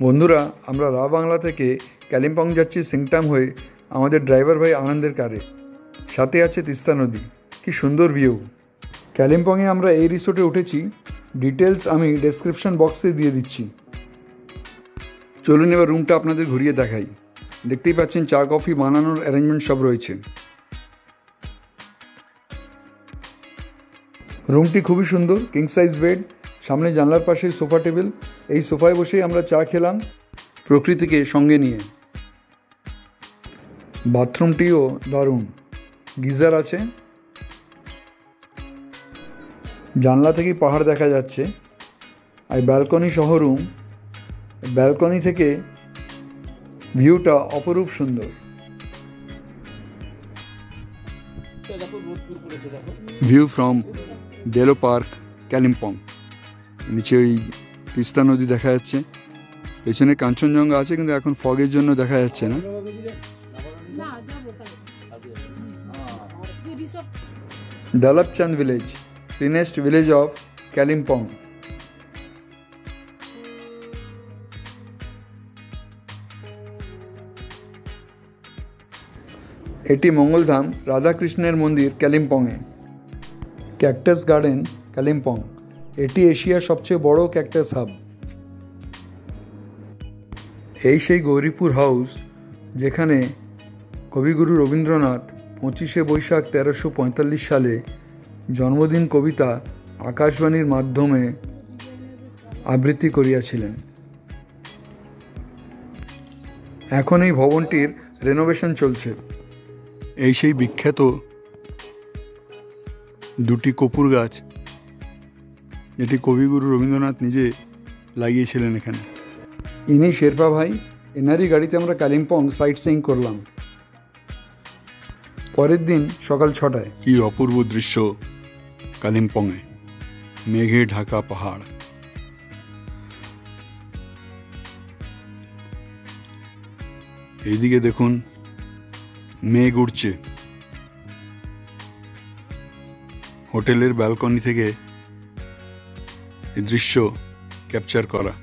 বন্ধুরা, আমরা রা বাংলা থেকে কালিম্পং যাচ্ছি সিংটাম হয়ে আমাদের ড্রাইভার ভাই আনন্দের কারে। সাথে আছে তিস্তা নদী। কি সুন্দর ভিউ। কালিম্পংয়ে আমরা এই রিসোর্টে উঠেছি, ডিটেলস আমি ডেসক্রিপশন বক্সে দিয়ে দিচ্ছি। চলুন এবার রুমটা আপনাদের ঘুরিয়ে দেখাই। দেখতেই পাচ্ছেন চা কফি বানানোর অ্যারেঞ্জমেন্ট সব রয়েছে। রুমটি খুবই সুন্দর, কিং সাইজ বেড, সামনে জানলার পাশে সোফা টেবিল। এই সোফায় বসেই আমরা চা খেলাম প্রকৃতিকে সঙ্গে নিয়ে। বাথরুমটিও দারুণ, গিজার আছে, জানলা থেকেই পাহাড় দেখা যাচ্ছে। আর ব্যালকনি সহ রুম, ব্যালকনি থেকে ভিউটা অপরূপ সুন্দর। View from Delo park Kalimpong. নিচে ওই তিস্তা নদী দেখা যাচ্ছে, পেছনে কাঞ্চনজঙ্ঘা আছে কিন্তু এখন ফগের জন্য দেখা যাচ্ছে না। Dalapchand village, cleanest village of Kalimpong. এটি মঙ্গলধাম রাধাকৃষ্ণের মন্দির কালিম্পংয়ে। ক্যাকটাস গার্ডেন কালিম্পং, এটি এশিয়ার সবচেয়ে বড় ক্যাকটাস হাব। এই সেই গৌরীপুর হাউস যেখানে কবিগুরু রবীন্দ্রনাথ 25শে বৈশাখ 1345 সালে জন্মদিন কবিতা আকাশবাণীর মাধ্যমে আবৃত্তি করিয়াছিলেন। এখন এই ভবনটির রেনোভেশন চলছে। এই সেই বিখ্যাত দুটি কপুর গাছ যেটি কবিগুরু রবীন্দ্রনাথ নিজে লাগিয়েছিলেন এখানে। ইনি শেরপা ভাই, এনারই গাড়িতে আমরা কালিম্পং সাইট সিইং করলাম। পরের দিন সকাল 6টায়। কি অপূর্ব দৃশ্য কালিম্পংয়ে, মেঘে ঢাকা পাহাড়। এইদিকে দেখুন মেঘ উঠছে। হোটেলের ব্যালকনি থেকে এই দৃশ্য ক্যাপচার করা।